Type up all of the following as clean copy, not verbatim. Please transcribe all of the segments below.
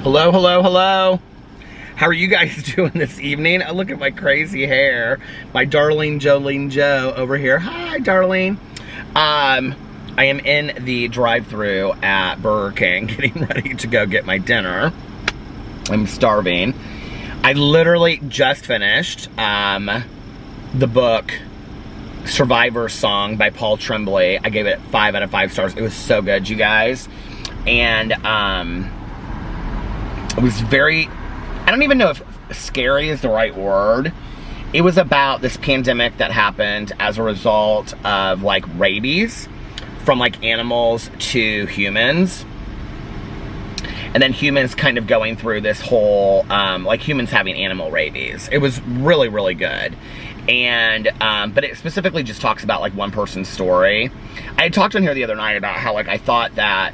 Hello, hello, hello. How are you guys doing this evening? Oh, look at my crazy hair. My darling Jolene Joe over here. Hi, darling. I am in the drive-thru at Burger King getting ready to go get my dinner. I'm starving. I literally just finished the book Survivor's Song by Paul Tremblay. I gave it 5 out of 5 stars. It was so good, you guys. And it was very, I don't even know if scary is the right word. It was about this pandemic that happened as a result of like rabies from like animals to humans. And then humans kind of going through this whole, like humans having animal rabies. It was really, really good. And, but it specifically just talks about like one person's story. I had talked on here the other night about how like I thought that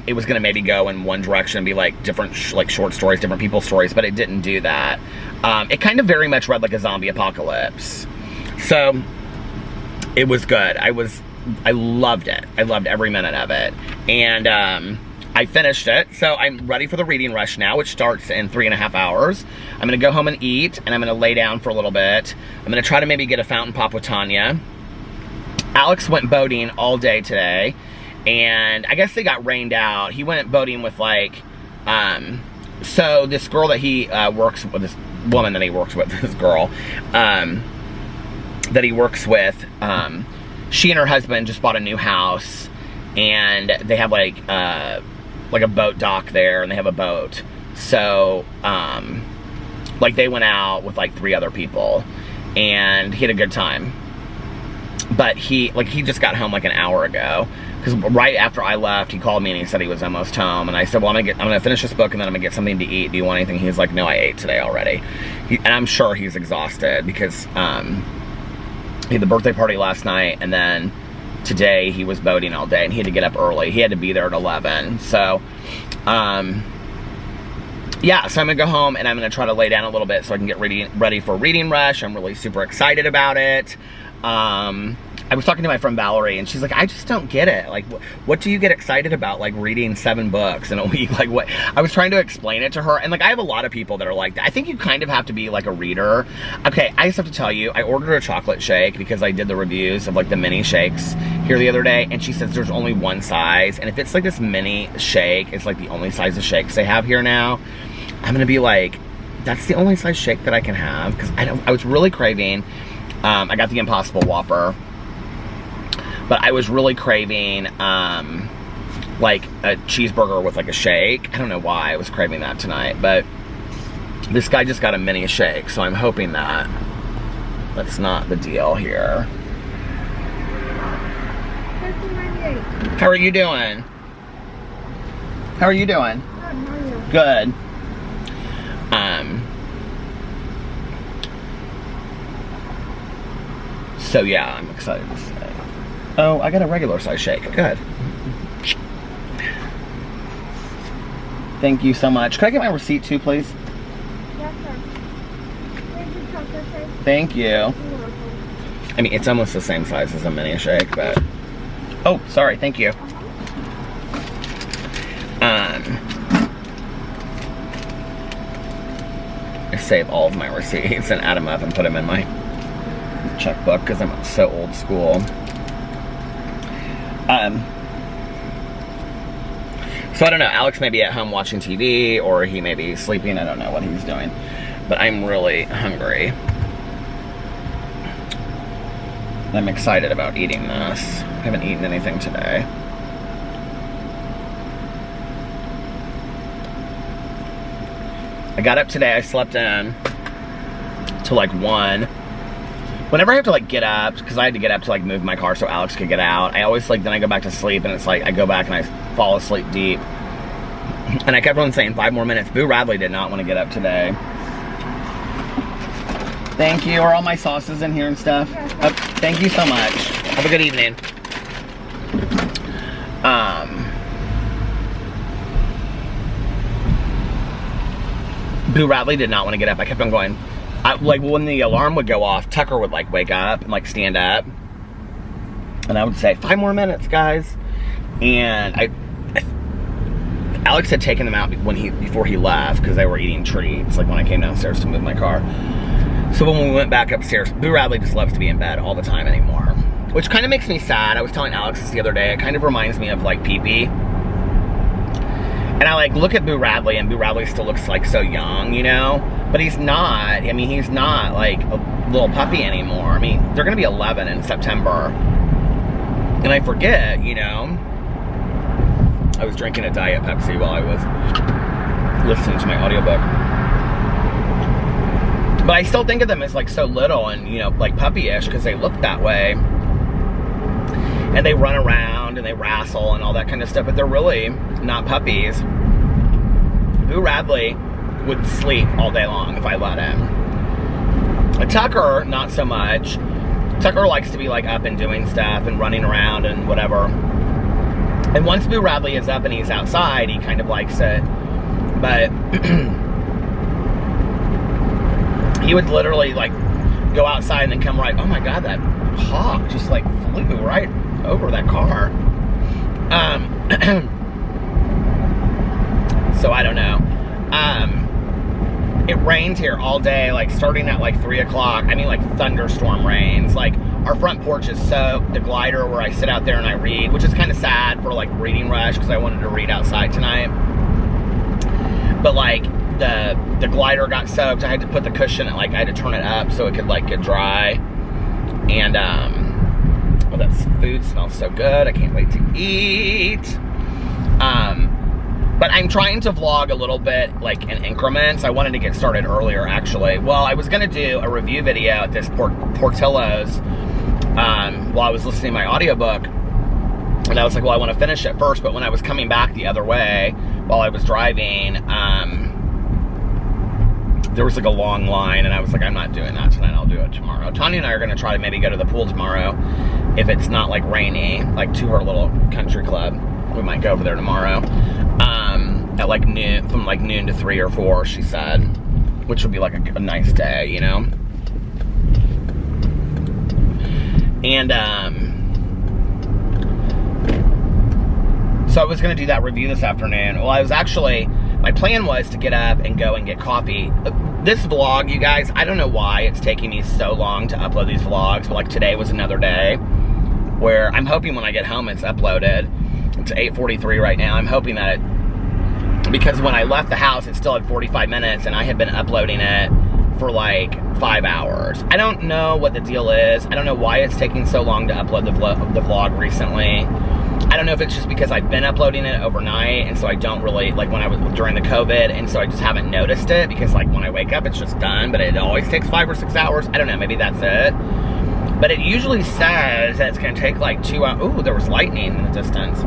it was gonna maybe go in one direction and be like different like short stories, different people's stories, but it didn't do that. It kind of very much read like a zombie apocalypse. So it was good. I loved it. I loved every minute of it. And I finished it, so I'm ready for the reading rush now, which starts in 3.5 hours. I'm gonna go home and eat, and I'm gonna lay down for a little bit. I'm gonna try to maybe get a fountain pop with Tanya. Alex went boating all day today, and I guess they got rained out. He went boating with like, so this girl that he works with, this woman that he works with, this girl, that he works with, she and her husband just bought a new house, and they have like a boat dock there, and they have a boat. So, like they went out with like 3 other people, and he had a good time. But he just got home like an hour ago, because right after I left, he called me and he said he was almost home. And I said, well, I'm gonna finish this book and then I'm gonna get something to eat. Do you want anything? He was like, no, I ate today already. And I'm sure he's exhausted because he had the birthday party last night, and then today he was boating all day and he had to get up early. He had to be there at 11. So, yeah, so I'm gonna go home and I'm gonna try to lay down a little bit so I can get ready for reading rush. I'm really super excited about it. I was talking to my friend Valerie, and she's like, I just don't get it. Like, what do you get excited about, like, reading 7 books in a week? Like, what? I was trying to explain it to her, and, like, I have a lot of people that are like that. I think you kind of have to be, like, a reader. Okay, I just have to tell you, I ordered a chocolate shake because I did the reviews of, like, the mini shakes here the other day, and she says there's only one size, and if it's, like, this mini shake, it's, like, the only size of shakes they have here now, I'm gonna be like, that's the only size shake that I can have, because I was really craving, I got the Impossible Whopper, but I was really craving, like, a cheeseburger with, like, a shake. I don't know why I was craving that tonight, but this guy just got a mini shake, so I'm hoping that that's not the deal here. How are you doing? How are you doing? Good. So yeah, I'm excited to say. Oh, I got a regular size shake. Good. Thank you so much. Can I get my receipt too, please? Yes, sir. Here's your chocolate shake. Thank you. You're welcome. I mean, it's almost the same size as a mini shake, but... Oh, sorry. Thank you. I save all of my receipts and add them up and put them in my checkbook because I'm so old school. So I don't know, Alex may be at home watching TV, or he may be sleeping, I don't know what he's doing, but I'm really hungry. I'm excited about eating this. I haven't eaten anything today. I got up today, I slept in till like 1. Whenever I have to like get up, because I had to get up to like move my car so Alex could get out, I always like, then I go back to sleep, and it's like, I go back and I fall asleep deep. And I kept on saying 5 more minutes. Boo Radley did not want to get up today. Thank you. Are all my sauces in here and stuff? Oh, thank you so much. Have a good evening. Boo Radley did not want to get up. I kept on going. Like when the alarm would go off, Tucker would like wake up and like stand up, and I would say 5 more minutes, guys. And Alex had taken them out before he left because they were eating treats, like when I came downstairs to move my car. So when we went back upstairs, Boo Radley just loves to be in bed all the time anymore, which kind of makes me sad. I was telling Alex this the other day. It kind of reminds me of like Pee-Pee. And I like look at Boo Radley, and Boo Radley still looks like so young, you know? But he's not. I mean, he's not like a little puppy anymore. I mean, they're gonna be 11 in September. And I forget, you know? I was drinking a Diet Pepsi while I was listening to my audiobook. But I still think of them as like so little and, you know, like puppy-ish because they look that way. And they run around and they wrestle and all that kind of stuff, but they're really not puppies. Boo Radley would sleep all day long if I let him. And Tucker, not so much. Tucker likes to be like up and doing stuff and running around and whatever. And once Boo Radley is up and he's outside, he kind of likes it. But he would literally like go outside and then come right, oh my God, that hawk just like flew right over that car. So I don't know. It rained here all day, like starting at like 3 o'clock. I mean, like thunderstorm rains. Like our front porch is soaked. The glider where I sit out there and I read, which is kind of sad for like reading rush because I wanted to read outside tonight. But like the glider got soaked. I had to put the cushion, like I had to turn it up so it could like get dry. And oh, that food smells so good. I can't wait to eat. But I'm trying to vlog a little bit, like, in increments. I wanted to get started earlier, actually. Well, I was going to do a review video at this Portillo's while I was listening to my audiobook. And I was like, well, I want to finish it first. But when I was coming back the other way, while I was driving, there was, like, a long line. And I was like, I'm not doing that tonight. I'll do it tomorrow. Tanya and I are going to try to maybe go to the pool tomorrow if it's not, like, rainy, like, to her little country club. We might go over there tomorrow. At like noon, from like noon to 3 or 4, she said, which would be like a nice day, you know. And so I was gonna do that review this afternoon. Well, I was actually, my plan was to get up and go and get coffee. This vlog, you guys, I don't know why it's taking me so long to upload these vlogs, but like today was another day where I'm hoping when I get home it's uploaded. It's 8:43 right now. I'm hoping that it, because when I left the house, it still had 45 minutes, and I had been uploading it for like 5 hours. I don't know what the deal is. I don't know why it's taking so long to upload the vlog recently. I don't know if it's just because I've been uploading it overnight, and so I don't really, like when I was during the COVID, and so I just haven't noticed it, because like when I wake up, it's just done, but it always takes 5 or 6 hours. I don't know, maybe that's it. But it usually says that it's gonna take like 2 hours. Ooh, there was lightning in the distance.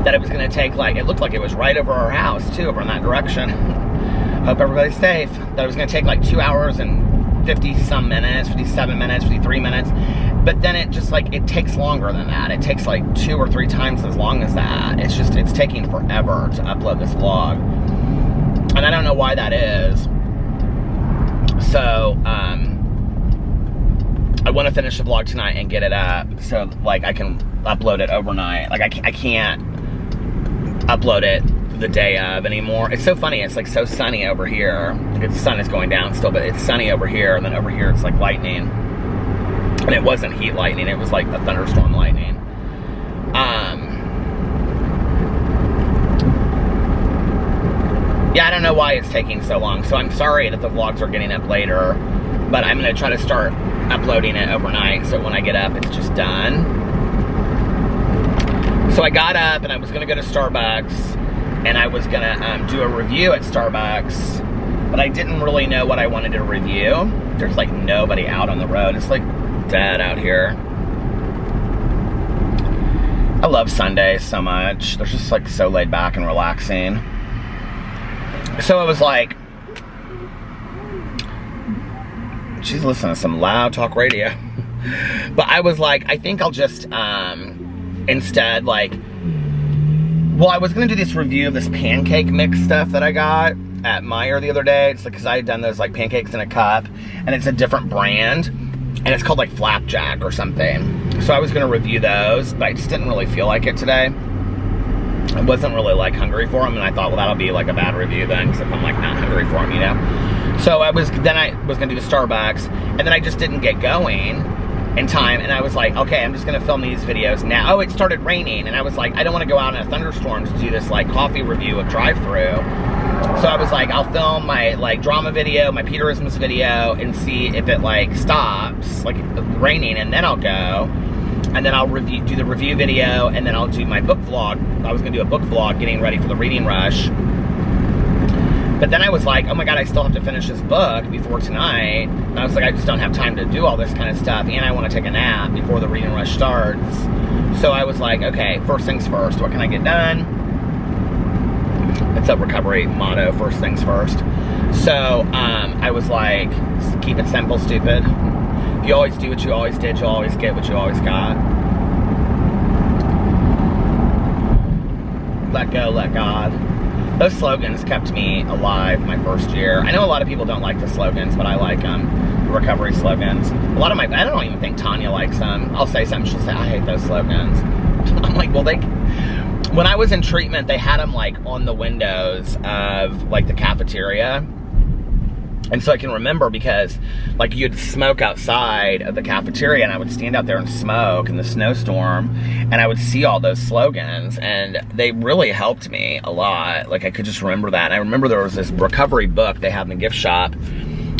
That it was going to take, like, it looked like it was right over our house, too, over in that direction. Hope everybody's safe. That it was going to take, like, 2 hours and 50-some minutes, 57 minutes, 53 minutes. But then it just, like, it takes longer than that. It takes, like, 2 or 3 times as long as that. It's just, it's taking forever to upload this vlog. And I don't know why that is. So, I want to finish the vlog tonight and get it up so, like, I can upload it overnight. Like, I can't upload it the day of anymore. It's so funny. It's like so sunny over here. The sun is going down still, but it's sunny over here, and then over here it's like lightning. And it wasn't heat lightning. It was like a thunderstorm lightning. Yeah, I don't know why it's taking so long. So I'm sorry that the vlogs are getting up later, but I'm going to try to start uploading it overnight so when I get up it's just done. So I got up and I was going to go to Starbucks, and I was going to do a review at Starbucks, but I didn't really know what I wanted to review. There's like nobody out on the road. It's like dead out here. I love Sundays so much. They're just like so laid back and relaxing. So I was like, she's listening to some loud talk radio. But I was like, I think I'll just, instead, like, well, I was going to do this review of this pancake mix stuff that I got at Meijer the other day. It's like, because I had done those, like, pancakes in a cup, and it's a different brand, and it's called, like, Flapjack or something. So I was going to review those, but I just didn't really feel like it today. I wasn't really like hungry for them, and I thought, well, that'll be like a bad review then, because if I'm like not hungry for them, you know. So I was gonna do the Starbucks, and then I just didn't get going in time, and I was like, okay, I'm just gonna film these videos now. Oh, it started raining, and I was like, I don't want to go out in a thunderstorm to do this like coffee review of drive-through. So I was like, I'll film my like drama video, my Peterisms video, and see if it like stops, like raining, and then I'll go. And then I'll do the review video, and then I'll do my book vlog. I was gonna do a book vlog getting ready for the reading rush. But then I was like, oh my God, I still have to finish this book before tonight. And I was like, I just don't have time to do all this kind of stuff, and I want to take a nap before the reading rush starts. So I was like, okay, first things first, what can I get done? It's a recovery motto, first things first. So I was like, keep it simple, stupid. If you always do what you always did, you'll always get what you always got. Let go, let God. Those slogans kept me alive my first year. I know a lot of people don't like the slogans, but I like them. The recovery slogans. A lot of I don't even think Tanya likes them. I'll say something, she'll say, I hate those slogans. I'm like, well, when I was in treatment, they had them like on the windows of like the cafeteria. And so I can remember, because like you'd smoke outside of the cafeteria, and I would stand out there and smoke in the snowstorm, and I would see all those slogans, and they really helped me a lot. Like I could just remember that. And I remember there was this recovery book they had in the gift shop.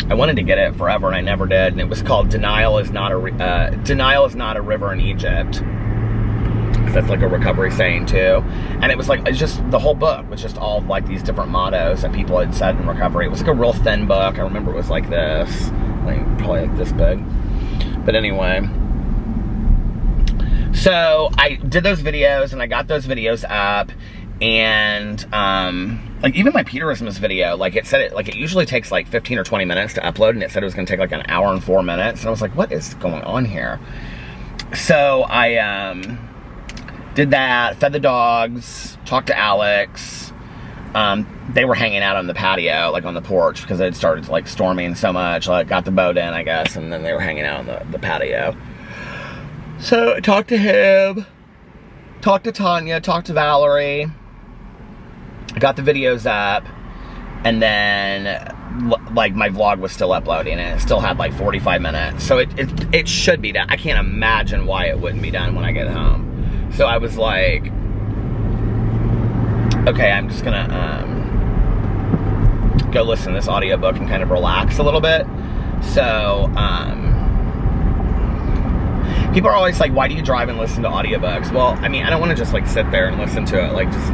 I wanted to get it forever, and I never did. And it was called Denial is Not a River in Egypt. That's like a recovery saying too. And it was like, it's just, the whole book was just all of like these different mottos that people had said in recovery. It was like a real thin book. I remember it was like this, like probably like this big. But anyway, so I did those videos, and I got those videos up, and like even my Peterisms video, like it said it usually takes like 15 or 20 minutes to upload, and it said it was gonna take like an hour and 4 minutes. And I was like, what is going on here? So I did that, fed the dogs, talked to Alex. They were hanging out on the patio, like on the porch, because it had started like storming so much. Like got the boat in, I guess, and then they were hanging out on the patio. So I talked to him, talked to Tanya, talked to Valerie, got the videos up, and then like my vlog was still uploading, and it still had like 45 minutes. So it should be done. I can't imagine why it wouldn't be done when I get home. So I was like, okay, I'm just gonna go listen to this audiobook and kind of relax a little bit. So people are always like, why do you drive and listen to audiobooks? Well, I mean, I don't want to just like sit there and listen to it, like just,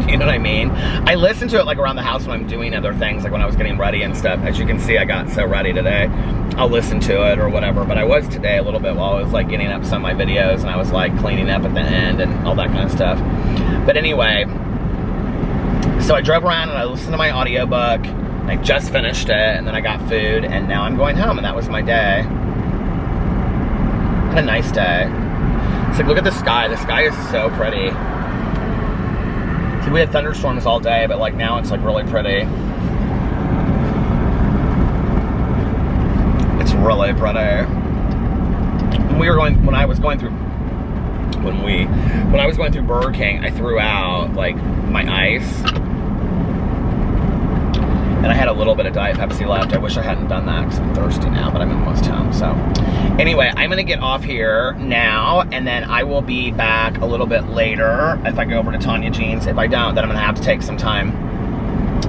you know what I mean? I listen to it like around the house when I'm doing other things, like when I was getting ready and stuff. As you can see, I got so ready today. I'll listen to it or whatever, but I was today a little bit while I was like getting up some of my videos, and I was like cleaning up at the end and all that kind of stuff. But anyway, so I drove around and I listened to my audiobook. I just finished it, and then I got food, and now I'm going home, and that was my day. Had a nice day. It's like, look at the sky. The sky is so pretty. See, we had thunderstorms all day, but like now it's like really pretty. It's really pretty. When I was going through Burger King, I threw out like my ice, and I had a little bit of Diet Pepsi left. I wish I hadn't done that because I'm thirsty now, but I'm almost home. So anyway, I'm gonna get off here now, and then I will be back a little bit later if I go over to Tanya Jean's. If I don't, then I'm gonna have to take some time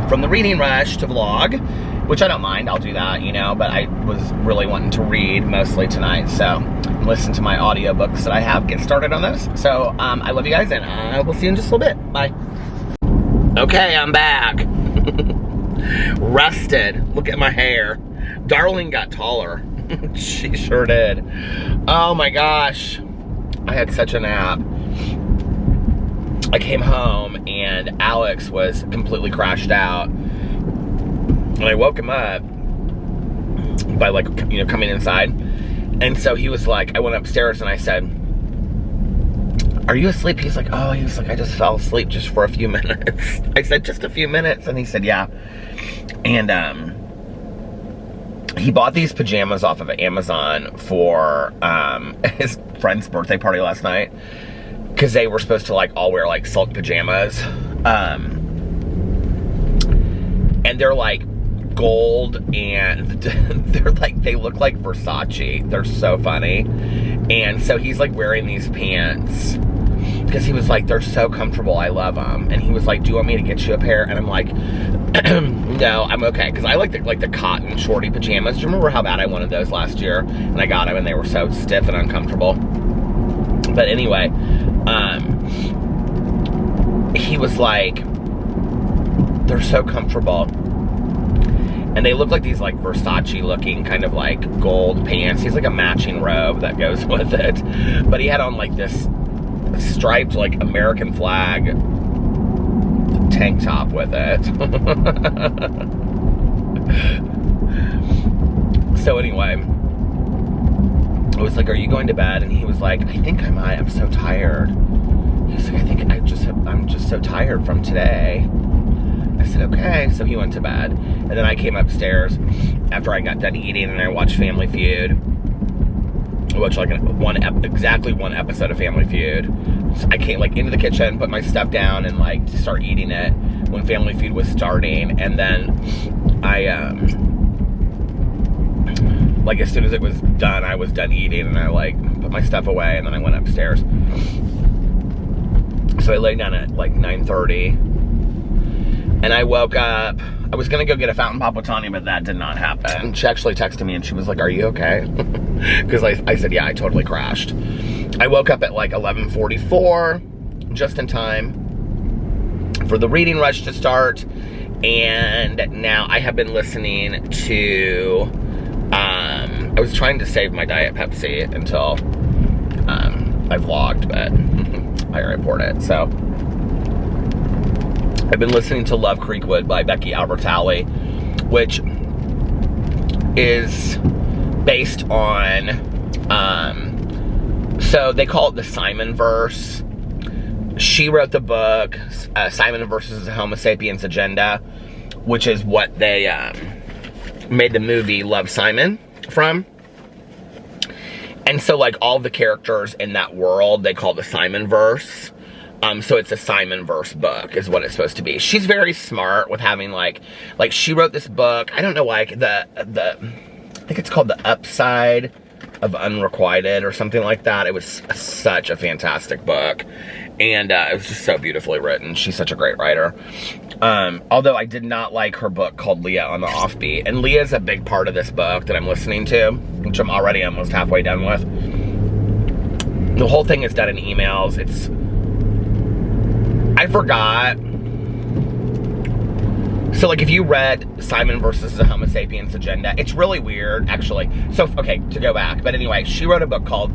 from the reading rush to vlog, which I don't mind, I'll do that, you know, but I was really wanting to read mostly tonight, so listen to my audiobooks that I have, get started on those. So I love you guys, and I will see you in just a little bit. Bye. Okay, I'm back. Rested. Look at my hair. Darling got taller. She sure did. Oh my gosh. I had such a nap. I came home and Alex was completely crashed out. And I woke him up by like, you know, coming inside. And so he was like, I went upstairs and I said, are you asleep? He's like, oh, he was like, I just fell asleep just for a few minutes. I said, just a few minutes? And he said, yeah. And he bought these pajamas off of Amazon for his friend's birthday party last night. because they were supposed to like all wear like silk pajamas. And they're like gold, and they're like, they look like Versace. They're so funny. And so he's like wearing these pants because he was like, they're so comfortable, I love them. And he was like, do you want me to get you a pair? And I'm like, no, I'm okay, because I like the cotton shorty pajamas. Do you remember how bad I wanted those last year? And I got them, and they were so stiff and uncomfortable. But anyway, he was like, they're so comfortable. And they look like these like Versace looking kind of like gold pants. He's like a matching robe that goes with it. But he had on like this striped like American flag tank top with it. So anyway, I was like, are you going to bed? And he was like, I think I might. I'm so tired. He was like, I think I'm just so tired from today. I said, okay. So he went to bed. And then I came upstairs after I got done eating, and I watched Family Feud. I watched like exactly one episode of Family Feud. So I came like into the kitchen, put my stuff down, and like to start eating it when Family Feud was starting. And then I, like as soon as it was done, I was done eating, and I like put my stuff away, and then I went upstairs. So I laid down at like 9:30. And I woke up. I was going to go get a fountain pop with Tanya, but that did not happen. She actually texted me, and she was like, are you okay? Because I said, yeah, I totally crashed. I woke up at like 11:44, just in time for the reading rush to start. And now I have been listening to, I was trying to save my Diet Pepsi until I vlogged, but I report it, so. I've been listening to Love Creekwood by Becky Albertalli, which is based on, so they call it the Simon verse. She wrote the book, Simon versus the Homo sapiens agenda, which is what they made the movie Love, Simon from. And so like all the characters in that world, they call the Simon verse. So it's a Simon verse book is what it's supposed to be. She's very smart with having like she wrote this book. I don't know why I think it's called The Upside of Unrequited or something like that. It was such a fantastic book. And it was just so beautifully written. She's such a great writer. Although I did not like her book called Leah on the Offbeat. And Leah is a big part of this book that I'm listening to, which I'm already almost halfway done with. The whole thing is done in emails. I forgot. So, like, if you read Simon versus the Homo sapiens agenda, it's really weird, actually. So, okay, to go back. But anyway, she wrote a book called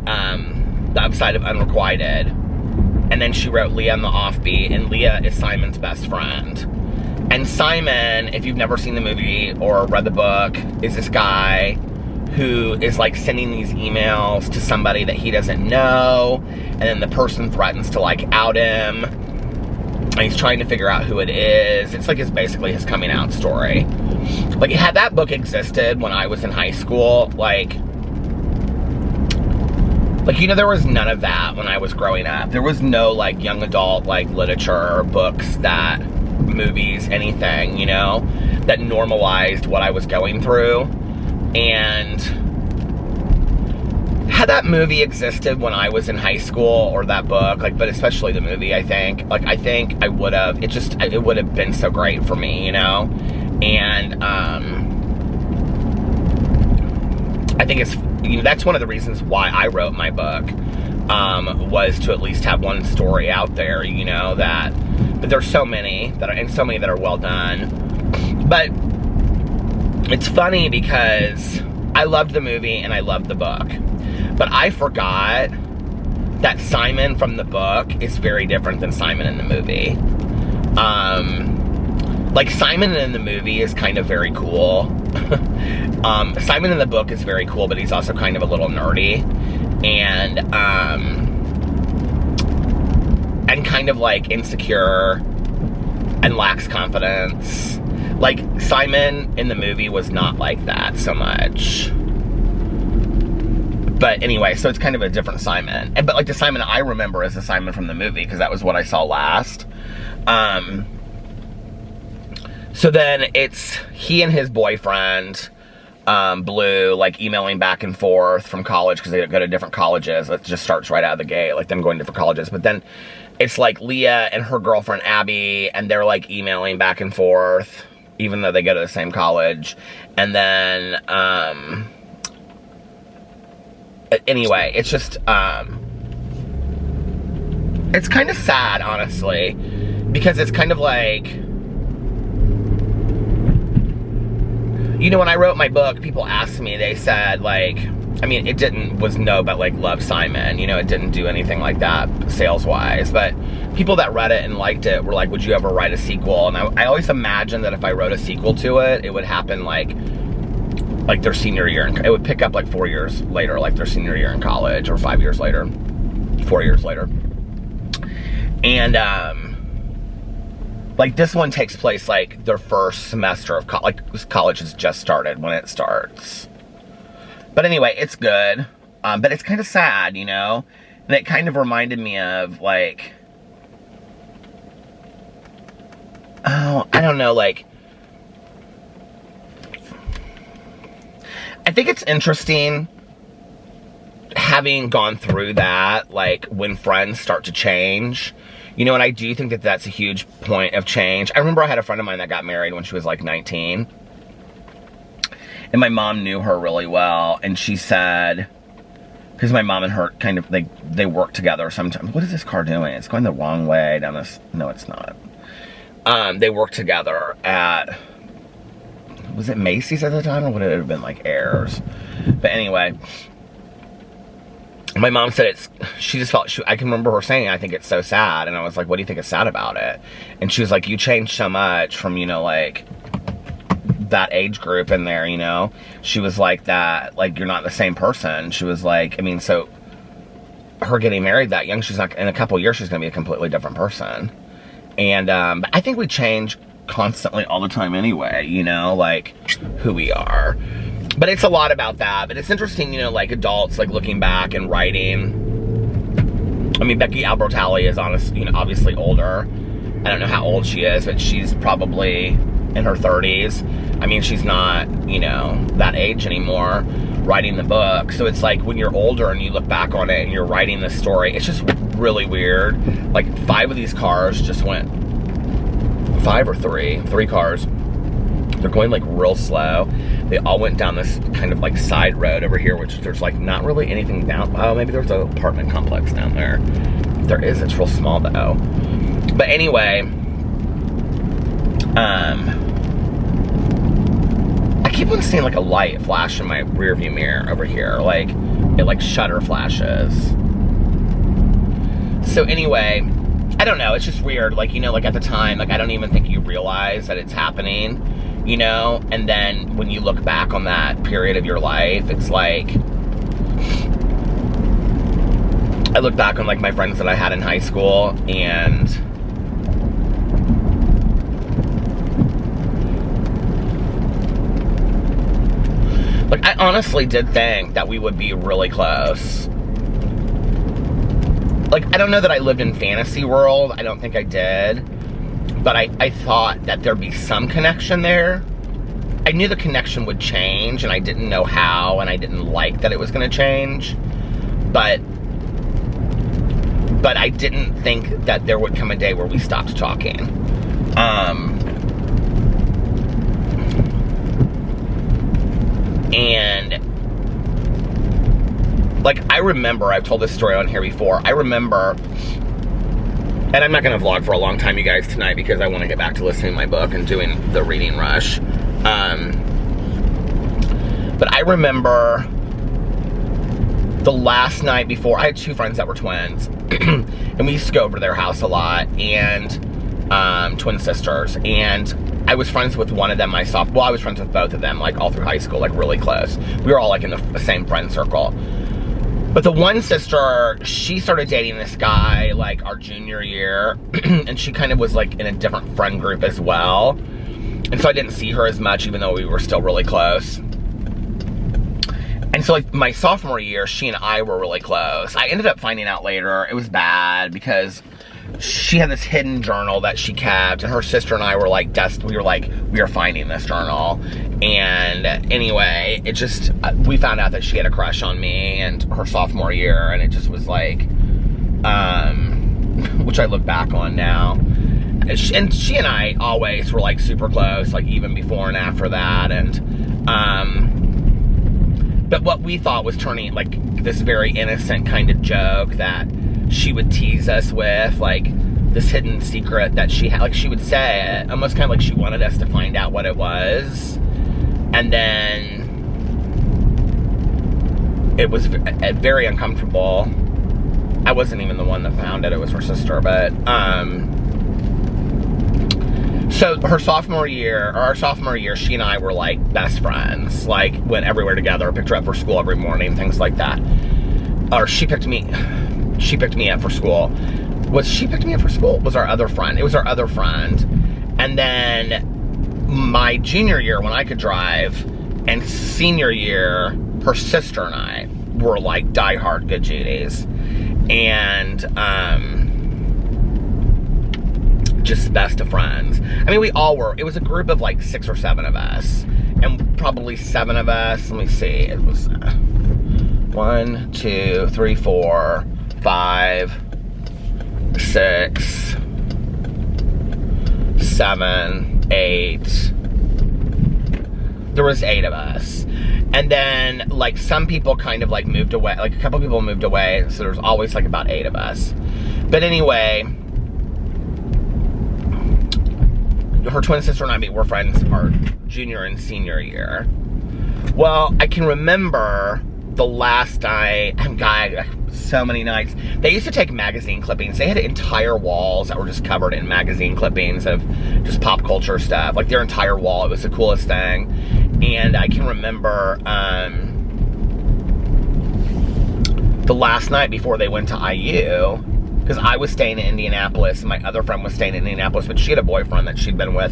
The Upside of Unrequited. And then she wrote Leah on the Offbeat, and Leah is Simon's best friend. And Simon, if you've never seen the movie or read the book, is this guy who is like sending these emails to somebody that he doesn't know, and then the person threatens to like out him, and he's trying to figure out who it is. It's like basically his coming out story. Like, had that book existed when I was in high school, like, you know, there was none of that when I was growing up. There was no like young adult like literature, books, movies, anything, you know, that normalized what I was going through. And had that movie existed when I was in high school, or that book, like, but especially the movie, I think I would have, it would have been so great for me, you know? And, I think it's, you know, that's one of the reasons why I wrote my book, was to at least have one story out there, you know, but there's so many that are well done. But it's funny because I loved the movie and I loved the book, but I forgot that Simon from the book is very different than Simon in the movie. Like, Simon in the movie is kind of very cool. Simon in the book is very cool, but he's also kind of a little nerdy, and kind of like insecure and lacks confidence. Like, Simon in the movie was not like that so much. But anyway, so it's kind of a different Simon. But like the Simon I remember is the Simon from the movie, because that was what I saw last. So then it's he and his boyfriend, Blue, like emailing back and forth from college, because they go to different colleges. It just starts right out of the gate, like them going to different colleges. But then it's like Leah and her girlfriend Abby, and they're like emailing back and forth, even though they go to the same college. And then, anyway, it's just, it's kind of sad, honestly, because it's kind of like, you know, when I wrote my book, people asked me, they said, like, I mean, it was Love Simon, you know, it didn't do anything like that sales-wise, but people that read it and liked it were like, would you ever write a sequel? And I always imagined that if I wrote a sequel to it, it would happen like their senior year, it would pick up like 4 years later, like their senior year in college, or 5 years later, 4 years later. And, like this one takes place like their first semester of college, like college has just started when it starts. But anyway, it's good, but it's kind of sad, you know? And it kind of reminded me of like, oh, I don't know, like, I think it's interesting having gone through that, like when friends start to change, you know, and I do think that that's a huge point of change. I remember I had a friend of mine that got married when she was like 19, and my mom knew her really well, and she said, because my mom and her kind of, they work together sometimes. What is this car doing? It's going the wrong way down this, no it's not. They work together at, was it Macy's at the time, or would it have been like Ayers? But anyway, my mom said she just felt, I can remember her saying, I think it's so sad. And I was like, what do you think is sad about it? And she was like, you changed so much from, you know, like that age group in there, you know? She was like that, like, you're not the same person. She was like, I mean, so her getting married that young, she's not, in a couple of years, she's gonna be a completely different person. And, but I think we change constantly all the time anyway, you know, like who we are. But it's a lot about that. But it's interesting, you know, like adults, like looking back and writing. I mean, Becky Albertalli is obviously older. I don't know how old she is, but she's probably in her 30s. I mean, she's not, you know, that age anymore, writing the book. So it's like when you're older and you look back on it and you're writing this story, it's just really weird. Like 5 of these cars just went, 5 or 3 cars. They're going like real slow. They all went down this kind of like side road over here, which there's like not really anything down. Oh, maybe there's an apartment complex down there. There is, it's real small though. But anyway, I keep on seeing like a light flash in my rear view mirror over here. Like, it like shutter flashes. So anyway, I don't know, it's just weird. Like, you know, like at the time, like I don't even think you realize that it's happening, you know? And then when you look back on that period of your life, it's like, I look back on like my friends that I had in high school, and like I honestly did think that we would be really close. Like, I don't know that I lived in fantasy world. I don't think I did. But I thought that there'd be some connection there. I knew the connection would change, and I didn't know how, and I didn't like that it was going to change. But I didn't think that there would come a day where we stopped talking. And like, I remember, I've told this story on here before, I remember, and I'm not going to vlog for a long time, you guys, tonight, because I want to get back to listening to my book and doing the reading rush. But I remember the last night before, I had 2 friends that were twins, and we used to go over to their house a lot, and twin sisters, and I was friends with one of them I was friends with both of them, like all through high school, like really close. We were all like in the same friend circle. But the one sister, she started dating this guy like our junior year, and she kind of was like in a different friend group as well. And so I didn't see her as much, even though we were still really close. And And so, like, my sophomore year, she and I were really close. I ended up finding out later it was bad because she had this hidden journal that she kept, and her sister and I were like, we are finding this journal. And anyway, it just, we found out that she had a crush on me and her sophomore year, and it just was like, which I look back on now. And she and I always were like super close, like even before and after that. And, but what we thought was turning like this very innocent kind of joke that she would tease us with, like this hidden secret that she had, like she would say it, almost kind of like she wanted us to find out what it was. And then it was very uncomfortable. I wasn't even the one that found it, it was her sister, but, so our sophomore year, she and I were like best friends, like went everywhere together, picked her up for school every morning, things like that. Or she picked me up for school. Was she picked me up for school? Was our other friend. It was our other friend. And then my junior year when I could drive, and senior year, her sister and I were like diehard Good Judies. And, just best of friends. I mean, we all were. It was a group of like 6 or 7 of us. And probably 7 of us, let me see, it was 1, 2, 3, 4, 5, 6, 7, 8. There was 8 of us. And then, like, some people kind of, like, moved away. Like, a couple people moved away. So there's always, like, about 8 of us. But anyway, her twin sister and I were friends our junior and senior year. Well, I can remember the last night, so many nights, they used to take magazine clippings. They had entire walls that were just covered in magazine clippings of just pop culture stuff, like their entire wall. It was the coolest thing. And I can remember the last night before they went to IU, because I was staying in Indianapolis and my other friend was staying in Indianapolis, but she had a boyfriend that she'd been with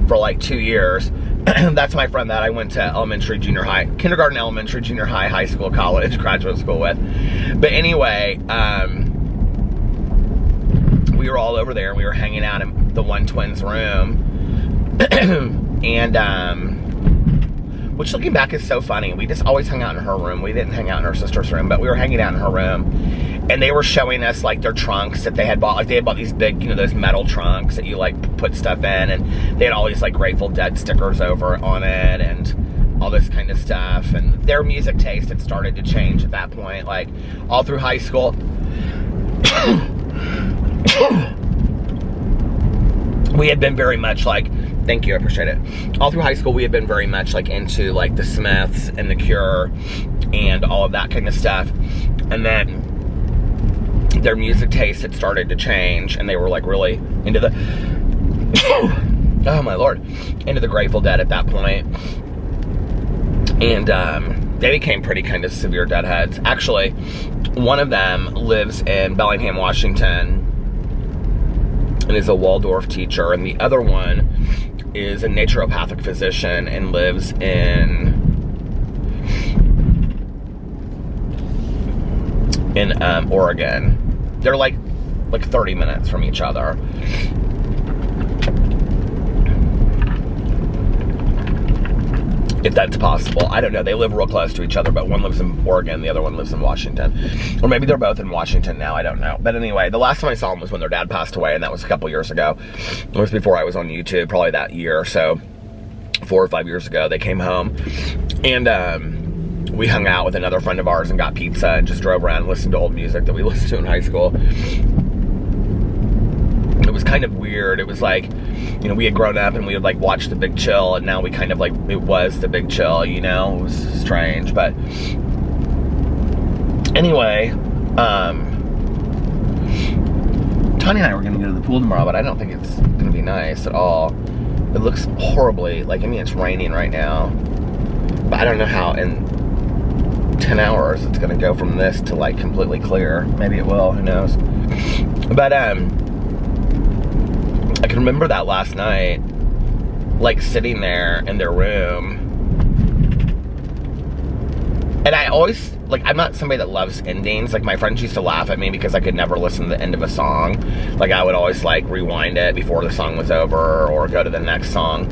for like 2 years. That's my friend that I went to elementary, junior high, kindergarten, elementary, junior high, high school, college, graduate school with. But anyway, we were all over there. We were hanging out in the one twin's room. And, which looking back is so funny. We just always hung out in her room. We didn't hang out in her sister's room, but we were hanging out in her room. And they were showing us like their trunks that they had bought. Like they had bought these big, you know, those metal trunks that you like put stuff in. And they had all these like Grateful Dead stickers over on it and all this kind of stuff. And their music taste had started to change at that point. Like all through high school. We had been very much like, thank you, I appreciate it. All through high school, we had been very much like into like the Smiths and the Cure and all of that kind of stuff. And then their music taste had started to change, and they were like really into the, oh my Lord, into the Grateful Dead at that point. And they became pretty kind of severe deadheads. Actually, one of them lives in Bellingham, Washington, and is a Waldorf teacher, and the other one is a naturopathic physician and lives in Oregon. They're like 30 minutes from each other. If that's possible. I don't know. They live real close to each other, but one lives in Oregon, the other one lives in Washington. Or maybe they're both in Washington now, I don't know. But anyway, the last time I saw them was when their dad passed away, and that was a couple years ago. It was before I was on YouTube, probably that year or so. 4 or 5 years ago, they came home. And we hung out with another friend of ours and got pizza and just drove around and listened to old music that we listened to in high school. It was kind of weird. It was like, you know, we had grown up and we would like watch The Big Chill, and now we kind of like, it was The Big Chill, you know? It was strange, but anyway, Tanya and I were gonna go to the pool tomorrow, but I don't think it's gonna be nice at all. It looks horribly, like, I mean, it's raining right now, but I don't know how in 10 hours it's gonna go from this to like completely clear. Maybe it will, who knows? But I can remember that last night, like sitting there in their room And I always, like, I'm not somebody that loves endings. Like, my friends used to laugh at me because I could never listen to the end of a song. Like, I would always, like, rewind it before the song was over or go to the next song.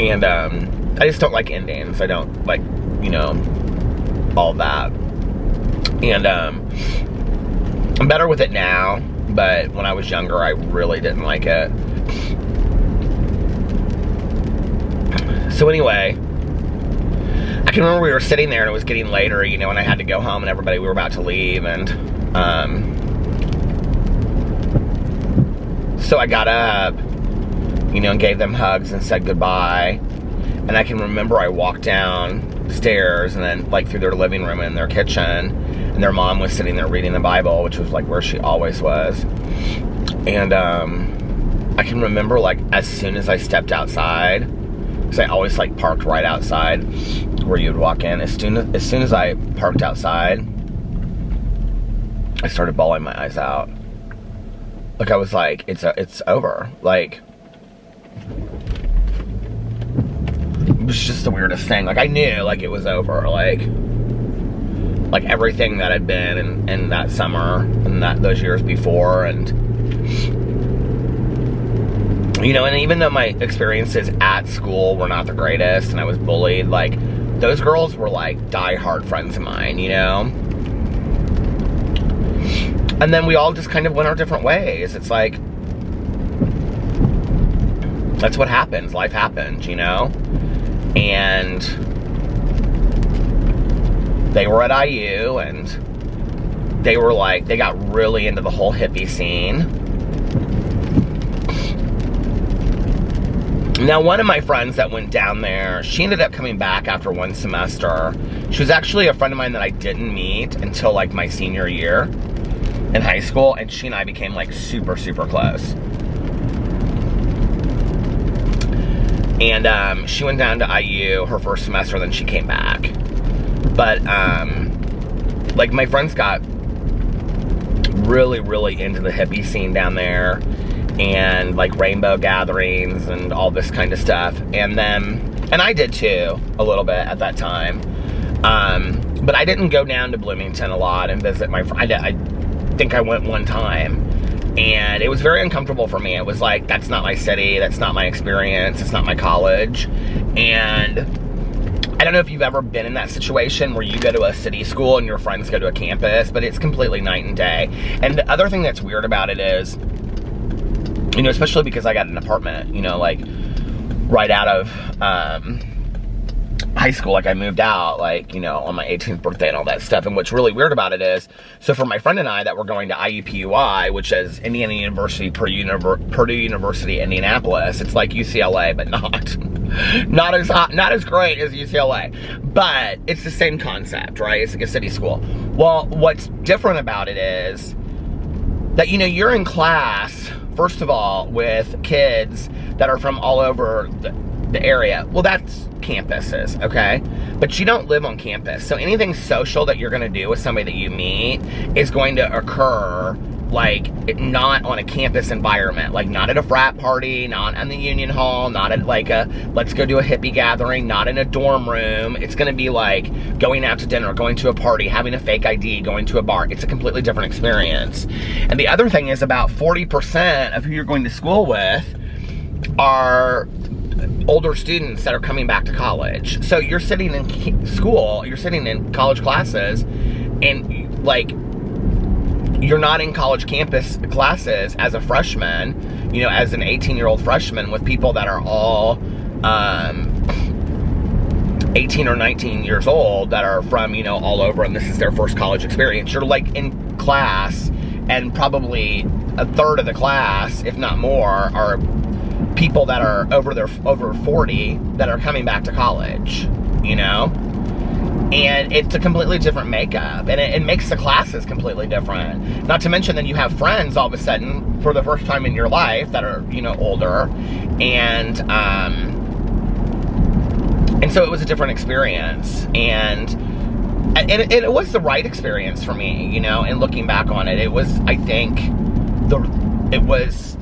And, I just don't like endings. I don't like, you know, all that. And, I'm better with it now, but when I was younger, I really didn't like it. So anyway, I can remember we were sitting there and it was getting later, you know, and I had to go home and we were about to leave, and so I got up, you know, and gave them hugs and said goodbye. And I can remember I walked downstairs and then, like, through their living room and their kitchen, and their mom was sitting there reading the Bible, which was, like, where she always was. And I can remember, like, as soon as I stepped outside, because I always, like, parked right outside where you would walk in. As soon as I parked outside, I started bawling my eyes out. Like, I was like, it's over. Like, it was just the weirdest thing. Like, I knew, like, it was over. Like everything that had been in that summer and those years before, and, you know, and even though my experiences at school were not the greatest and I was bullied, like, those girls were, like, diehard friends of mine, you know? And then we all just kind of went our different ways. It's like, that's what happens. Life happens, you know? And they were at IU, and they were like, they got really into the whole hippie scene. Now, one of my friends that went down there, she ended up coming back after one semester. She was actually a friend of mine that I didn't meet until, like, my senior year in high school, and she and I became, like, super, super close. And she went down to IU her first semester, then she came back. But, like, my friends got really, really into the hippie scene down there, and, like, rainbow gatherings and all this kind of stuff. And I did too, a little bit at that time. But I didn't go down to Bloomington a lot and visit my friends. I think I went one time, and it was very uncomfortable for me. It was like, that's not my city, that's not my experience, it's not my college. And I don't know if you've ever been in that situation where you go to a city school and your friends go to a campus, but it's completely night and day. And the other thing that's weird about it is, you know, especially because I got an apartment, you know, like, right out of high school. Like, I moved out, like, you know, on my 18th birthday and all that stuff. And what's really weird about it is, so for my friend and I that were going to IUPUI, which is Indiana University, Purdue University, Indianapolis, it's like UCLA, but not as great as UCLA, but it's the same concept, right? It's like a city school. Well, what's different about it is that, you know, you're in class, first of all, with kids that are from all over the area. Well, that's campuses, okay? But you don't live on campus. So anything social that you're going to do with somebody that you meet is going to occur, like, not on a campus environment. Like, not at a frat party, not in the Union Hall, not at, like, a let's go do a hippie gathering, not in a dorm room. It's going to be like going out to dinner, going to a party, having a fake ID, going to a bar. It's a completely different experience. And the other thing is, about 40% of who you're going to school with are older students that are coming back to college. So you're sitting in school, you're sitting in college classes, and, like, you're not in college campus classes as a freshman, you know, as an 18-year-old freshman with people that are all 18 or 19 years old that are from, you know, all over, and this is their first college experience. You're, like, in class, and probably a third of the class, if not more, are people that are over 40 that are coming back to college, you know? And it's a completely different makeup, and it makes the classes completely different. Not to mention, then you have friends all of a sudden for the first time in your life that are, you know, older, and so it was a different experience, and it was the right experience for me, you know. And looking back on it, it was, I think, it was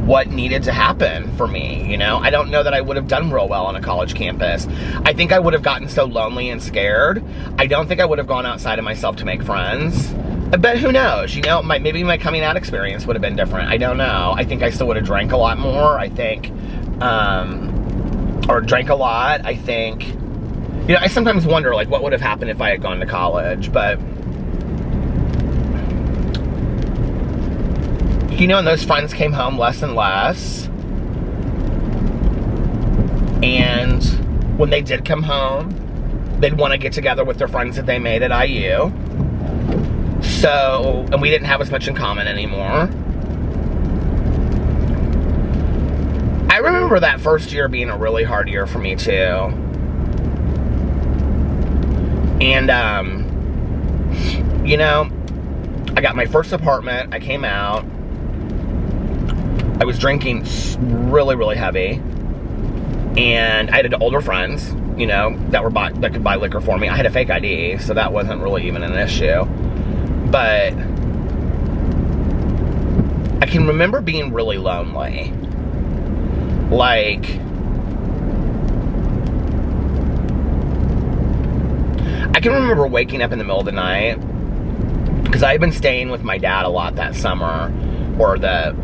what needed to happen for me, you know? I don't know that I would have done real well on a college campus. I think I would have gotten so lonely and scared. I don't think I would have gone outside of myself to make friends. But who knows, you know, maybe my coming out experience would have been different. I don't know. I think I still would have drank a lot more, I think, or drank a lot. I think, you know, I sometimes wonder, like, what would have happened if I had gone to college, but, you know, and those friends came home less and less, and when they did come home, they'd want to get together with their friends that they made at IU. So, and we didn't have as much in common anymore. I remember that first year being a really hard year for me too. And, you know, I got my first apartment, I came out, I was drinking really, really heavy, and I had older friends, you know, that could buy liquor for me. I had a fake ID, so that wasn't really even an issue. But I can remember being really lonely. Like, I can remember waking up in the middle of the night, because I had been staying with my dad a lot that summer, or that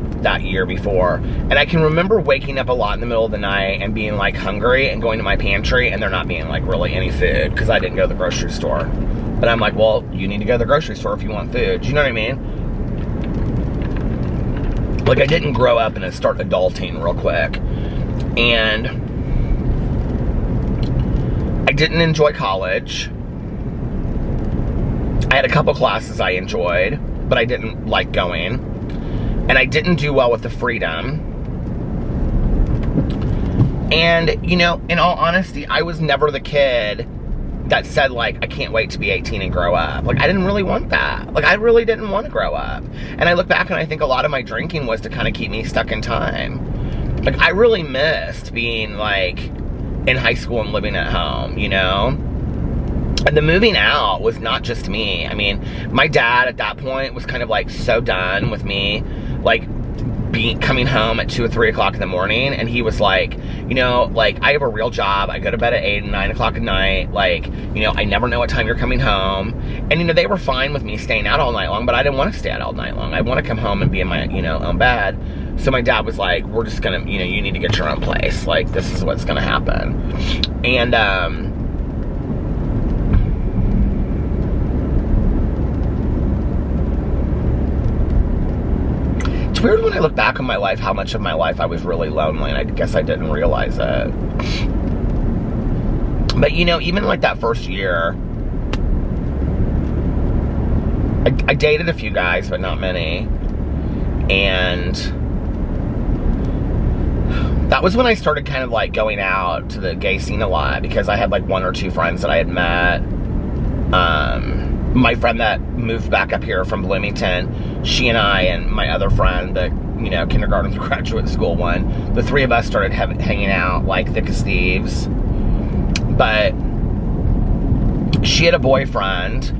year before, and I can remember waking up a lot in the middle of the night and being like hungry and going to my pantry and there not being like really any food, because I didn't go to the grocery store. But I'm like, well, you need to go to the grocery store if you want food. Do you know what I mean? Like, I didn't grow up and start adulting real quick. And I didn't enjoy college. I had a couple classes I enjoyed, but I didn't like going. And I didn't do well with the freedom. And, you know, in all honesty, I was never the kid that said, like, I can't wait to be 18 and grow up. Like, I didn't really want that. Like, I really didn't want to grow up. And I look back and I think a lot of my drinking was to kind of keep me stuck in time. Like, I really missed being, like, in high school and living at home, you know? And the moving out was not just me. I mean, my dad at that point was kind of, like, so done with me, like, coming home at 2 or 3 o'clock in the morning, and he was like, you know, like, I have a real job, I go to bed at 8 and 9 o'clock at night, like, you know, I never know what time you're coming home. And, you know, they were fine with me staying out all night long, but I didn't want to stay out all night long. I want to come home and be in my, you know, own bed. So my dad was like, we're just gonna, you know, you need to get your own place, like, this is what's gonna happen. And it's weird when I look back on my life, how much of my life I was really lonely, and I guess I didn't realize it. But, you know, even like that first year, I dated a few guys, but not many. And that was when I started kind of like going out to the gay scene a lot, because I had like 1 or 2 friends that I had met. My friend that moved back up here from Bloomington, she and I and my other friend, the, you know, kindergarten to graduate school one, the 3 of us started hanging out like thick as thieves. But she had a boyfriend.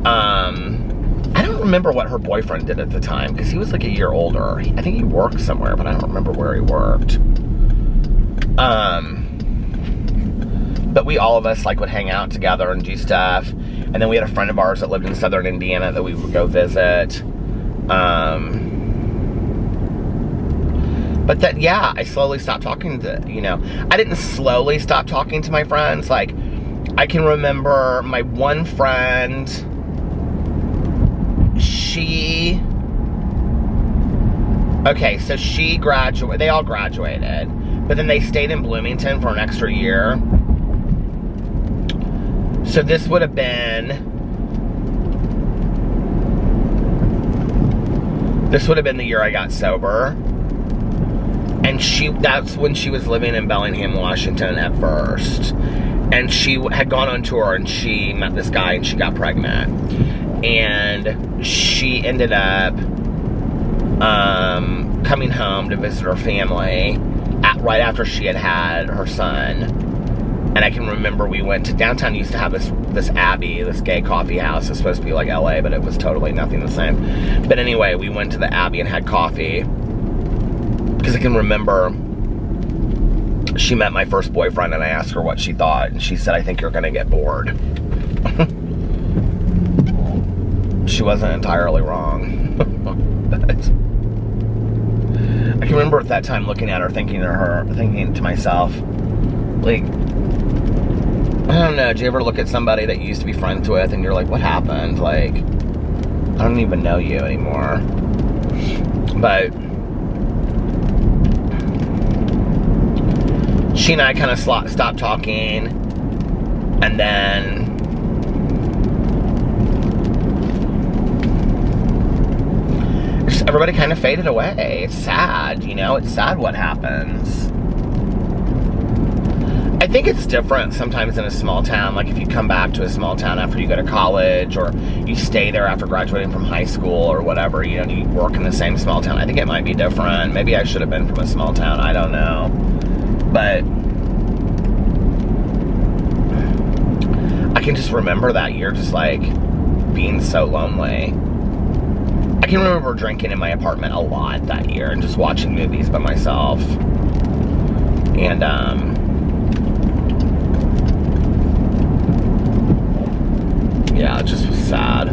I don't remember what her boyfriend did at the time, because he was like a year older. I think he worked somewhere, but I don't remember where he worked. But we, all of us, like, would hang out together and do stuff. And then we had a friend of ours that lived in southern Indiana that we would go visit. But that, yeah, I slowly stopped talking to, you know, I didn't slowly stop talking to my friends. Like, I can remember my one friend, okay, so she graduated, they all graduated, but then they stayed in Bloomington for an extra year. So this would have been the year I got sober. And that's when she was living in Bellingham, Washington at first. And she had gone on tour and she met this guy and she got pregnant. And she ended up coming home to visit her family right after she had had her son. And I can remember we went to downtown, used to have this Abbey, this gay coffee house. It's supposed to be like LA, but it was totally nothing the same. But anyway, we went to the Abbey and had coffee. Because I can remember she met my first boyfriend and I asked her what she thought, and she said, I think you're gonna get bored. She wasn't entirely wrong. But I can remember at that time looking at her, thinking to myself, like, I don't know, do you ever look at somebody that you used to be friends with and you're like, what happened? Like, I don't even know you anymore. But she and I kind of stopped talking, and then just everybody kind of faded away. It's sad, you know? It's sad what happens. I think it's different sometimes in a small town. Like if you come back to a small town after you go to college, or you stay there after graduating from high school or whatever, you know, you work in the same small town. I think it might be different. Maybe I should have been from a small town. I don't know. But I can just remember that year just like being so lonely. I can remember drinking in my apartment a lot that year and just watching movies by myself. And yeah, it just was sad.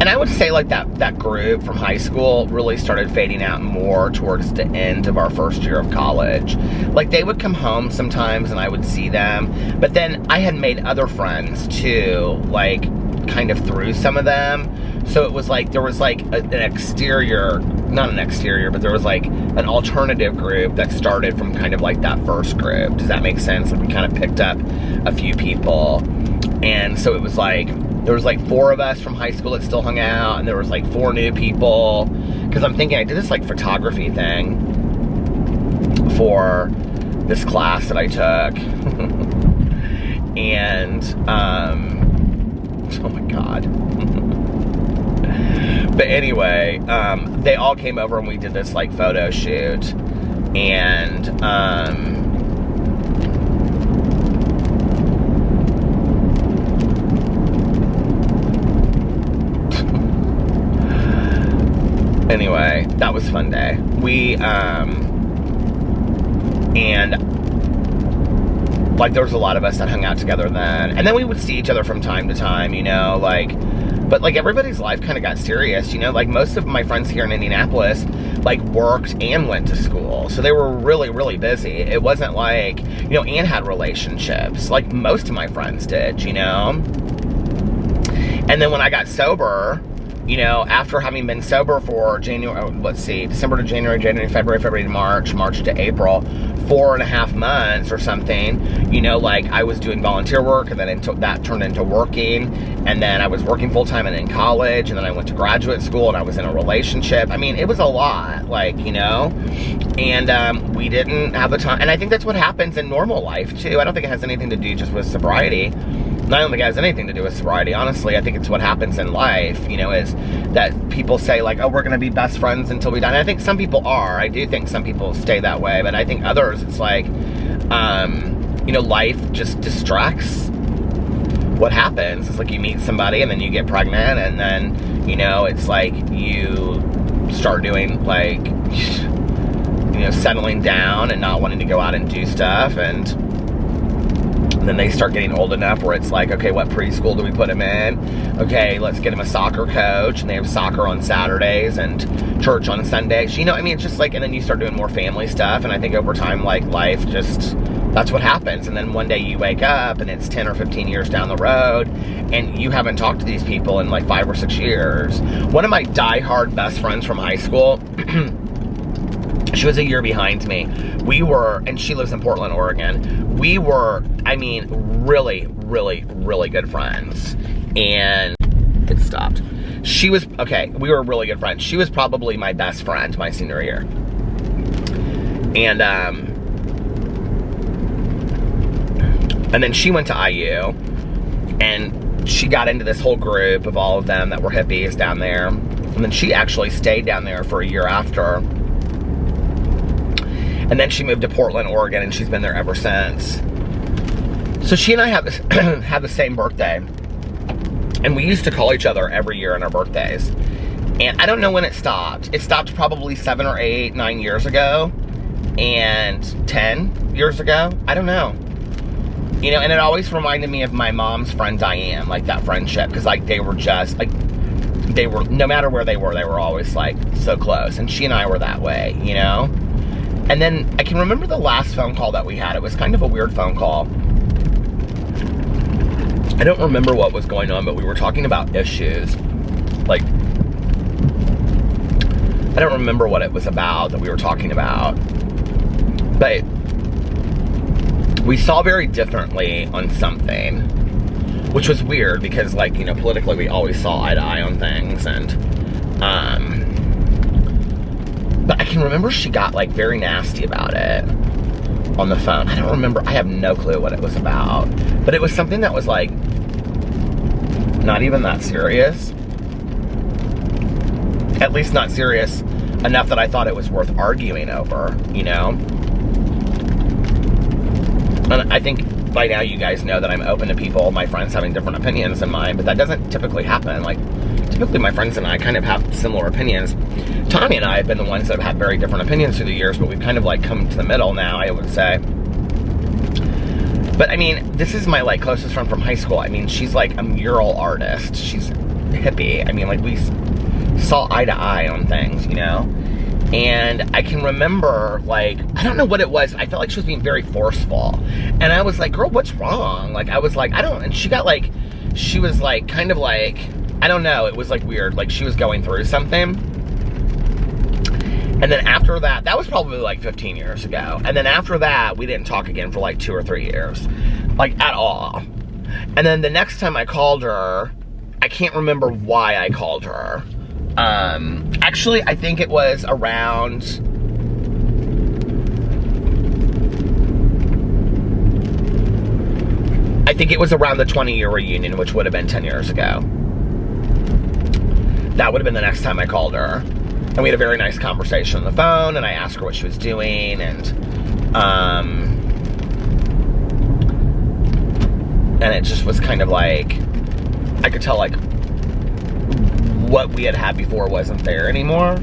And I would say like that group from high school really started fading out more towards the end of our first year of college. Like they would come home sometimes and I would see them, but then I had made other friends too, like kind of through some of them. So it was like, there was like an exterior, not an exterior, but there was like an alternative group that started from kind of like that first group. Does that make sense? Like we kind of picked up a few people. And so it was like, there was like 4 of us from high school that still hung out, and there was like 4 new people. Because I'm thinking I did this like photography thing for this class that I took. And, oh my God. But anyway, they all came over and we did this like photo shoot. And, anyway, that was a fun day. We, and like there was a lot of us that hung out together then. And then we would see each other from time to time, you know, like, but like everybody's life kind of got serious, you know, like most of my friends here in Indianapolis like worked and went to school. So they were really, really busy. It wasn't like, you know, and had relationships like most of my friends did, you know. And then when I got sober, you know, after having been sober for December to January, February to March to April, 4.5 months or something, you know, like I was doing volunteer work, and then that turned into working, and then I was working full-time and in college, and then I went to graduate school, and I was in a relationship. I mean, it was a lot, like, you know, and we didn't have the time, and I think that's what happens in normal life, too. I don't think it has anything to do just with sobriety. I don't think it has anything to do with sobriety, honestly. I think it's what happens in life, you know, is that people say, like, oh, we're going to be best friends until we die. And I think some people are. I do think some people stay that way. But I think others, it's like, you know, life just distracts what happens. It's like you meet somebody and then you get pregnant. And then, you know, it's like you start doing, like, you know, settling down and not wanting to go out and do stuff. And then they start getting old enough where it's like, okay, what preschool do we put him in? Okay, let's get him a soccer coach, and they have soccer on Saturdays and church on Sundays. You know, I mean, it's just like, and then you start doing more family stuff, and I think over time, like, life just, that's what happens. And then one day you wake up, and it's 10 or 15 years down the road, and you haven't talked to these people in like 5 or 6 years. One of my diehard best friends from high school, she was a year behind me. We were, and she lives in Portland, Oregon. We were, I mean, really, really, really good friends. And it stopped. She was, okay, we were really good friends. She was probably my best friend my senior year. And then she went to IU, and she got into this whole group of all of them that were hippies down there. And then she actually stayed down there for a year after. And then she moved to Portland, Oregon, and she's been there ever since. So she and I have the same birthday. And we used to call each other every year on our birthdays. And I don't know when it stopped. It stopped probably 7 or 8, 9 years ago. And 10 years ago. I don't know. You know, and it always reminded me of my mom's friend Diane, like that friendship. Because, like, they were just, like, they were, no matter where they were always, like, so close. And she and I were that way, you know? And then I can remember the last phone call that we had. It was kind of a weird phone call. I don't remember what was going on, but we were talking about issues. Like, I don't remember what it was about that we were talking about. But we saw very differently on something, which was weird because, like, you know, politically we always saw eye to eye on things. And, but I can remember she got, like, very nasty about it on the phone. I don't remember. I have no clue what it was about. But it was something that was, like, not even that serious. At least not serious enough that I thought it was worth arguing over, you know? And I think by now you guys know that I'm open to people, my friends having different opinions than mine, but that doesn't typically happen. Like, typically my friends and I kind of have similar opinions. Tommy and I have been the ones that have had very different opinions through the years, but we've kind of, like, come to the middle now, I would say. But, I mean, this is my, like, closest friend from high school. I mean, she's, like, a mural artist. She's hippie. I mean, like, we saw eye to eye on things, you know? And I can remember, like, I don't know what it was. I felt like she was being very forceful. And I was like, girl, what's wrong? Like, I was like, I don't, and she got, like, she was, like, kind of like, I don't know. It was, like, weird. Like, she was going through something. And then after that, that was probably like 15 years ago. And then after that, we didn't talk again for like 2 or 3 years. Like, at all. And then the next time I called her, I can't remember why I called her. Actually, I think it was around... I think it was around the 20-year reunion, which would have been 10 years ago. That would have been the next time I called her. And we had a very nice conversation on the phone, and I asked her what she was doing, and it just was kind of like, I could tell, like, what we had had before wasn't there anymore.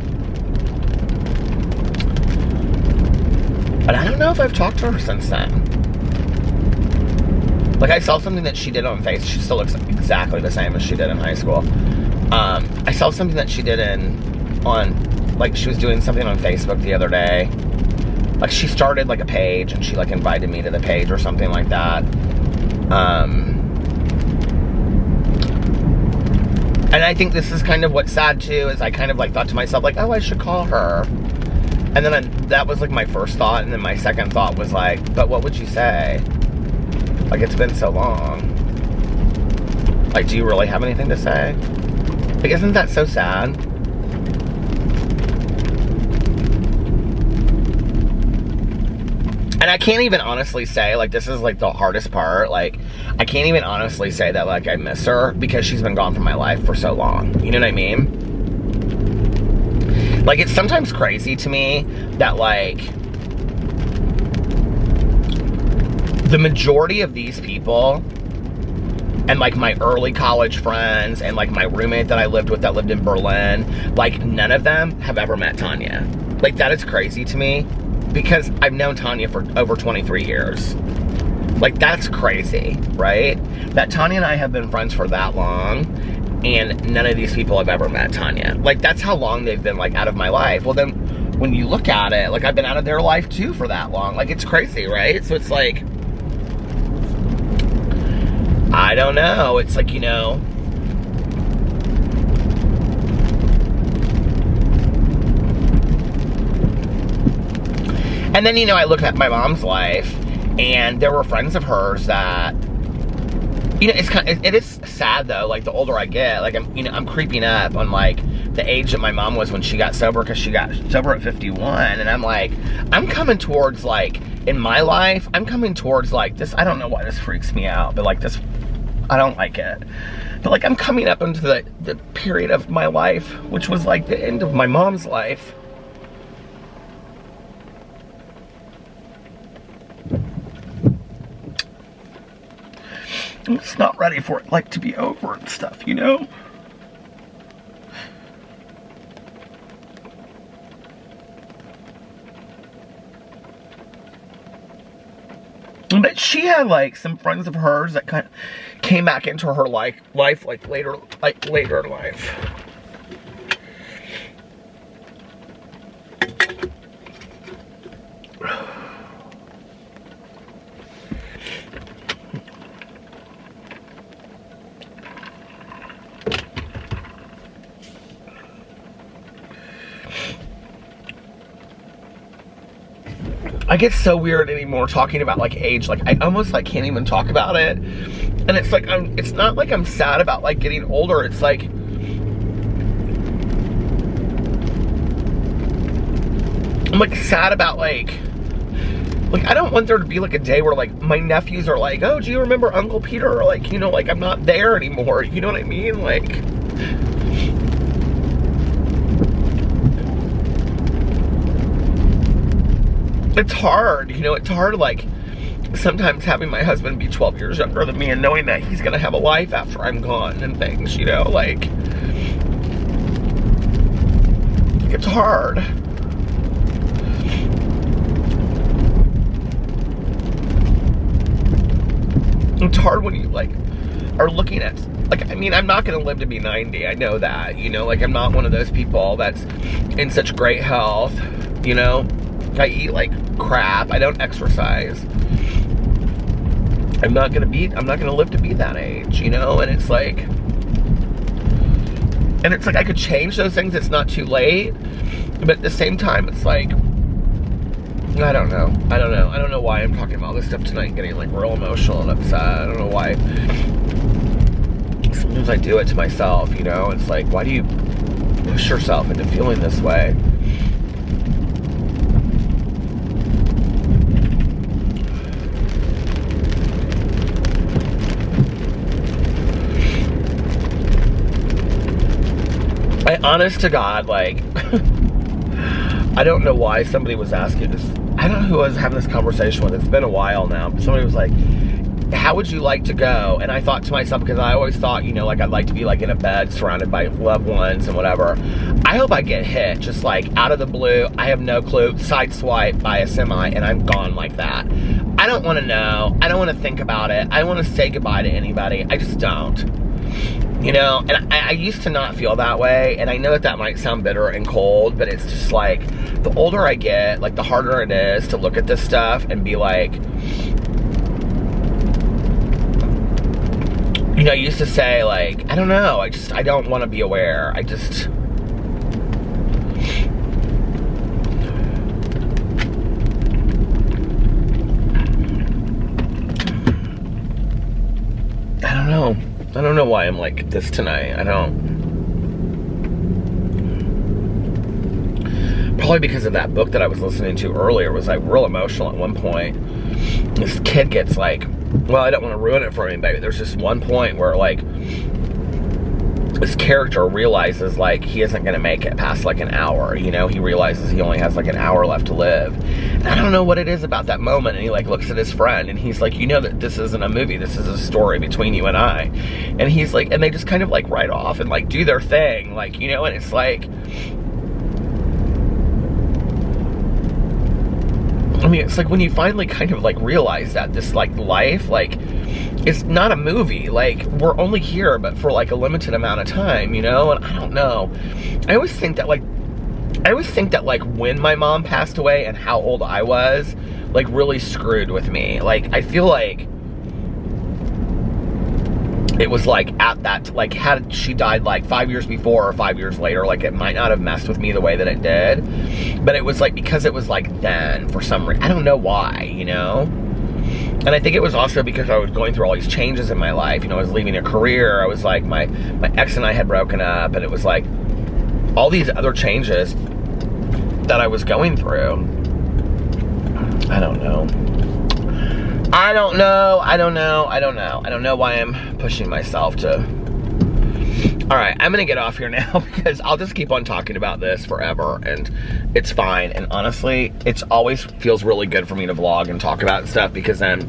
But I don't know if I've talked to her since then. Like, I saw something that she did on Facebook. She still looks exactly the same as she did in high school. I saw something that she did like, she was doing something on Facebook the other day. Like, she started, like, a page, and she, like, invited me to the page or something like that. And I think this is kind of what's sad, too, is I kind of, like, thought to myself, like, oh, I should call her. And then that was, like, my first thought, and then my second thought was, like, but what would you say? Like, it's been so long. Like, do you really have anything to say? Like, isn't that so sad? And I can't even honestly say, like, this is, like, the hardest part. Like, I can't even honestly say that, like, I miss her because she's been gone from my life for so long. You know what I mean? Like, it's sometimes crazy to me that, like, the majority of these people, and, like, my early college friends, and, like, my roommate that I lived with that lived in Berlin, like, none of them have ever met Tanya. Like, that is crazy to me. Because I've known Tanya for over 23 years. Like, that's crazy, right? That Tanya and I have been friends for that long, and none of these people have ever met Tanya. Like, that's how long they've been, like, out of my life. Well, then, when you look at it, like, I've been out of their life, too, for that long. Like, it's crazy, right? So it's like, I don't know. It's like, you know... And then, you know, I look at my mom's life, and there were friends of hers that, you know, it is sad, though, like, the older I get, like, I'm creeping up on, like, the age that my mom was when she got sober, because she got sober at 51, and I'm like, I'm coming towards, like, in my life, I'm coming towards, like, this, I don't know why this freaks me out, but, like, this, I don't like it, but, like, I'm coming up into the period of my life, which was, like, the end of my mom's life. I'm just not ready for it, like, to be over and stuff, you know? But she had, like, some friends of hers that kind of came back into her life, like, later in life. I get so weird anymore talking about, like, age. Like, I almost, like, can't even talk about it. And it's like, it's not like I'm sad about, like, getting older. It's like, I'm, like, sad about, like, I don't want there to be, like, a day where, like, my nephews are like, oh, do you remember Uncle Peter? Or, like, you know, like, I'm not there anymore. You know what I mean? Like, it's hard, you know, it's hard, like, sometimes having my husband be 12 years younger than me and knowing that he's gonna have a life after I'm gone and things, you know, like, it's hard. It's hard when you, like, are looking at, like, I mean, I'm not gonna live to be 90, I know that, you know, like, I'm not one of those people that's in such great health, you know. I eat like crap. I don't exercise. I'm not gonna live to be that age, you know? And it's like I could change those things. It's not too late. But at the same time, it's like, I don't know. I don't know why I'm talking about this stuff tonight and getting, like, real emotional and upset. I don't know why. Sometimes I do it to myself, you know? It's like, why do you push yourself into feeling this way? Honest to God, like, I don't know why somebody was asking this. I don't know who I was having this conversation with. It's been a while now. But somebody was like, how would you like to go? And I thought to myself, because I always thought, you know, like, I'd like to be, like, in a bed surrounded by loved ones and whatever. I hope I get hit just, like, out of the blue. I have no clue. Sideswiped by a semi and I'm gone like that. I don't want to know. I don't want to think about it. I don't want to say goodbye to anybody. I just don't. You know, and I used to not feel that way, and I know that might sound bitter and cold, but it's just like, the older I get, like, the harder it is to look at this stuff and be like, you know, I used to say, like, I don't know, I don't want to be aware. I don't know why I'm like this tonight. Probably because of that book that I was listening to earlier. Was like real emotional at one point. This kid gets like, well, I don't want to ruin it for anybody. There's just one point where, like, this character realizes, like, he isn't going to make it past, like, an hour, you know? He realizes he only has, like, an hour left to live. And I don't know what it is about that moment. And he, like, looks at his friend, and he's like, you know that this isn't a movie. This is a story between you and I. And he's like, and they just kind of, like, ride off and, like, do their thing. Like, you know, and it's like, I mean, it's like when you finally kind of, like, realize that this, like, life, like, it's not a movie. Like, we're only here but for, like, a limited amount of time, you know? And I don't know. I always think that, like, when my mom passed away and how old I was, like, really screwed with me. Like, I feel like it was, like, at that, like, had she died, like, 5 years before or 5 years later, like, it might not have messed with me the way that it did. But it was, like, because it was, like, then, for some reason. I don't know why, you know? And I think it was also because I was going through all these changes in my life. You know, I was leaving a career. I was like, my ex and I had broken up. And it was like all these other changes that I was going through. I don't know. I don't know why I'm pushing myself to. All right, I'm gonna get off here now because I'll just keep on talking about this forever, and it's fine. And honestly, it's always feels really good for me to vlog and talk about stuff because then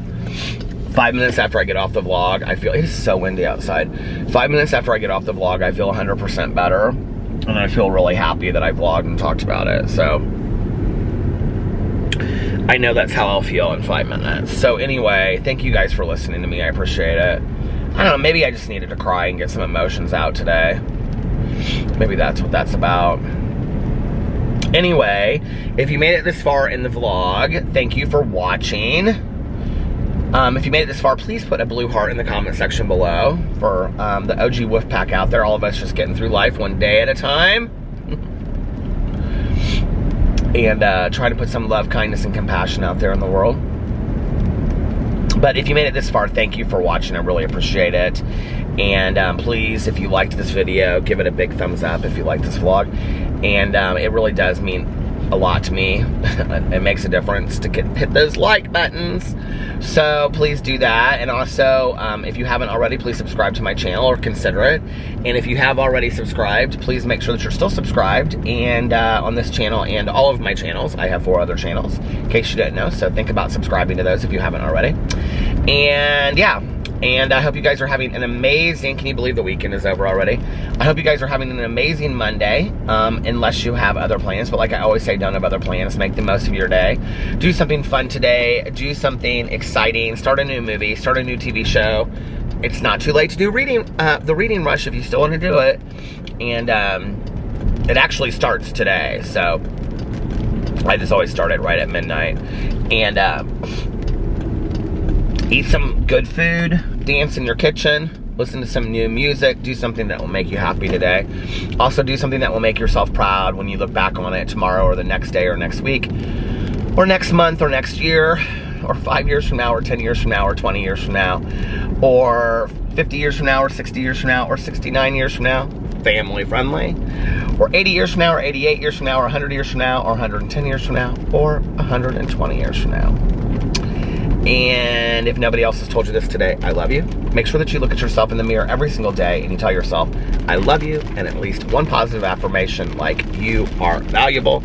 5 minutes after I get off the vlog, I feel, it is so windy outside. 5 minutes after I get off the vlog, I feel 100% better. And I feel really happy that I vlogged and talked about it. So I know that's how I'll feel in 5 minutes. So anyway, thank you guys for listening to me. I appreciate it. I don't know, maybe I just needed to cry and get some emotions out today. Maybe that's what that's about. Anyway, if you made it this far in the vlog, thank you for watching. If you made it this far, please put a blue heart in the comment section below for the OG Wolf Pack out there. All of us just getting through life one day at a time. And trying to put some love, kindness, and compassion out there in the world. But if you made it this far, thank you for watching. I really appreciate it. And please, if you liked this video, give it a big thumbs up if you like this vlog. And it really does mean a lot to me. It makes a difference to hit those like buttons. So please do that. And also, if you haven't already, please subscribe to my channel or consider it. And if you have already subscribed, please make sure that you're still subscribed. And on this channel and all of my channels, I have 4 other channels, in case you didn't know. So think about subscribing to those if you haven't already. And yeah. And I hope you guys are having an amazing, can you believe the weekend is over already? I hope you guys are having an amazing Monday, unless you have other plans. But like I always say, don't have other plans. Make the most of your day. Do something fun today. Do something exciting. Start a new movie. Start a new TV show. It's not too late to do the reading rush if you still want to do it. And it actually starts today. So I just always start it right at midnight. And eat some good food, dance in your kitchen, listen to some new music, do something that will make you happy today. Also do something that will make yourself proud when you look back on it tomorrow or the next day or next week or next month or next year or 5 years from now or 10 years from now or 20 years from now or 50 years from now or 60 years from now or 69 years from now, family friendly, or 80 years from now or 88 years from now or 100 years from now or 110 years from now or 120 years from now. And if nobody else has told you this today, I love you. Make sure that you look at yourself in the mirror every single day and you tell yourself, I love you, and at least one positive affirmation like you are valuable.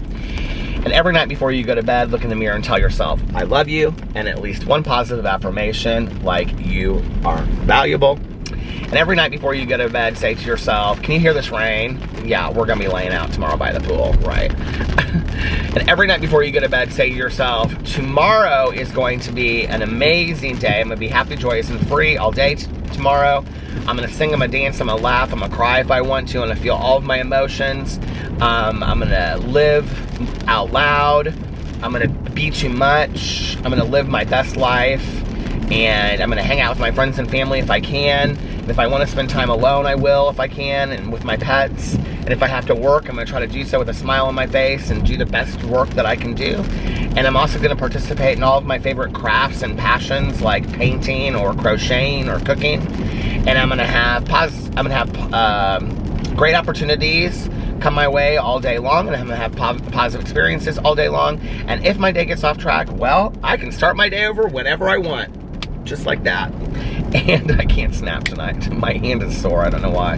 And every night before you go to bed, look in the mirror and tell yourself, I love you, and at least one positive affirmation like you are valuable. And every night before you go to bed, say to yourself, can you hear this rain? Yeah, we're gonna be laying out tomorrow by the pool, right? And every night before you go to bed, say to yourself, tomorrow is going to be an amazing day. I'm gonna be happy, joyous, and free all day tomorrow. I'm gonna sing, I'm gonna dance, I'm gonna laugh, I'm gonna cry if I want to, I'm gonna feel all of my emotions. I'm gonna live out loud. I'm gonna be too much. I'm gonna live my best life. And I'm gonna hang out with my friends and family if I can. And if I wanna spend time alone, I will if I can, and with my pets. And if I have to work, I'm gonna try to do so with a smile on my face and do the best work that I can do. And I'm also gonna participate in all of my favorite crafts and passions like painting or crocheting or cooking. And I'm gonna have great opportunities come my way all day long, and I'm gonna have positive experiences all day long. And if my day gets off track, well, I can start my day over whenever I want. Just like that. And I can't snap tonight. My hand is sore, I don't know why.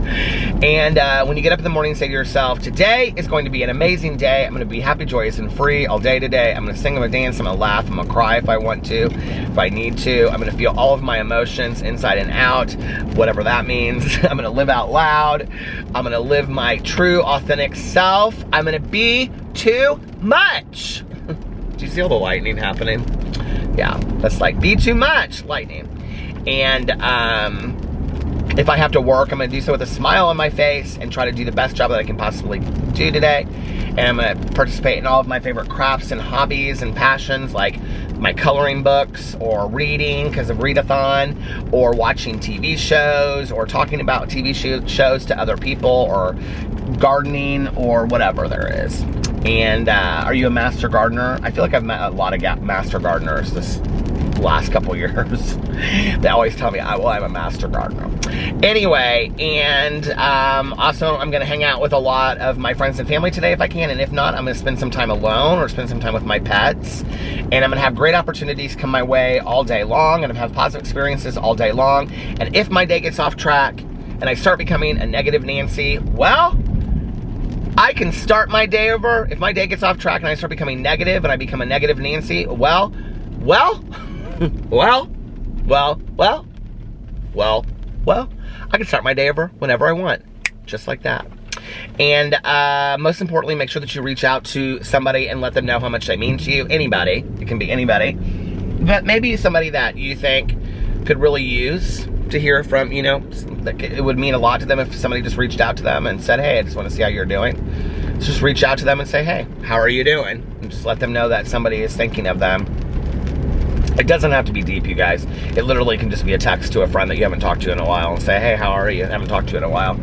And when you get up in the morning, say to yourself, today is going to be an amazing day. I'm gonna be happy, joyous, and free all day today. I'm gonna sing, I'm gonna dance, I'm gonna laugh, I'm gonna cry if I want to, if I need to. I'm gonna feel all of my emotions inside and out, whatever that means. I'm gonna live out loud. I'm gonna live my true, authentic self. I'm gonna be too much. Do you see all the lightning happening? Yeah, that's like be too much lightning. And if I have to work, I'm gonna do so with a smile on my face and try to do the best job that I can possibly do today. And I'm gonna participate in all of my favorite crafts and hobbies and passions, like my coloring books or reading because of readathon, or watching TV shows, or talking about TV shows to other people, or gardening, or whatever there is. And are you a master gardener? I feel like I've met a lot of master gardeners this last couple years. They always tell me, well, I'm a master gardener. Anyway, and also I'm gonna hang out with a lot of my friends and family today if I can, and if not, I'm gonna spend some time alone or spend some time with my pets. And I'm gonna have great opportunities come my way all day long, and I'm gonna have positive experiences all day long. And if my day gets off track and I start becoming a negative Nancy, well, I can start my day over. If my day gets off track and I start becoming negative and I become a negative Nancy, well, well, I can start my day over whenever I want. Just like that. And most importantly, make sure that you reach out to somebody and let them know how much they mean to you. Anybody. It can be anybody. But maybe somebody that you think could really use to hear from, you know, it would mean a lot to them if somebody just reached out to them and said, hey, I just want to see how you're doing. So just reach out to them and say, hey, how are you doing? And just let them know that somebody is thinking of them. It doesn't have to be deep, you guys. It literally can just be a text to a friend that you haven't talked to in a while and say, hey, how are you? I haven't talked to you in a while.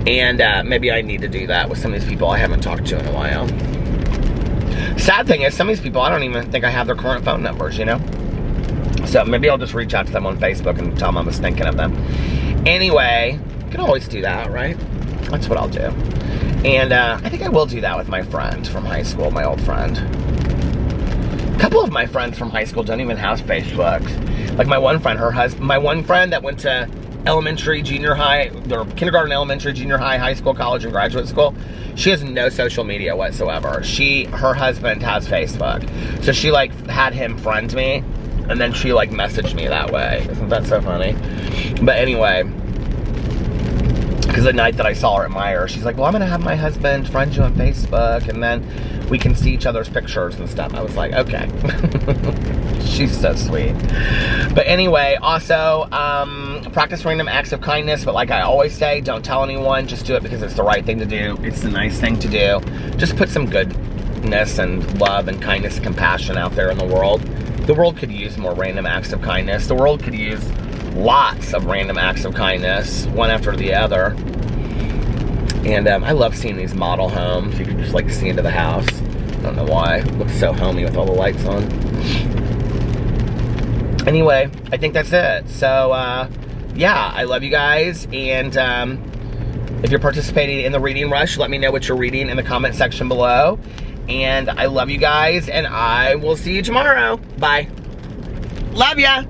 And maybe I need to do that with some of these people I haven't talked to in a while. Sad thing is, some of these people, I don't even think I have their current phone numbers, you know? So maybe I'll just reach out to them on Facebook and tell them I was thinking of them. Anyway, you can always do that, right? That's what I'll do. And I think I will do that with my friend from high school, my old friend. A couple of my friends from high school don't even have Facebook. Like my one friend, my one friend that went to elementary, junior high, or kindergarten, elementary, junior high, high school, college, and graduate school, she has no social media whatsoever. Her husband has Facebook. So she like had him friend me, and then she like messaged me that way. Isn't that so funny? But anyway, because the night that I saw her at Meyer, she's like, well, I'm gonna have my husband friend you on Facebook, and then we can see each other's pictures and stuff. I was like, okay. She's so sweet. But anyway, also, practice random acts of kindness, but like I always say, don't tell anyone, just do it because it's the right thing to do. It's the nice thing to do. Just put some goodness and love and kindness and compassion out there in the world. The world could use more random acts of kindness. The world could use lots of random acts of kindness, one after the other. And I love seeing these model homes. You can just like see into the house. I don't know why. It looks so homey with all the lights on. Anyway, I think that's it. So, yeah, I love you guys. And if you're participating in the reading rush, let me know what you're reading in the comment section below. And I love you guys, and I will see you tomorrow. Bye. Love ya.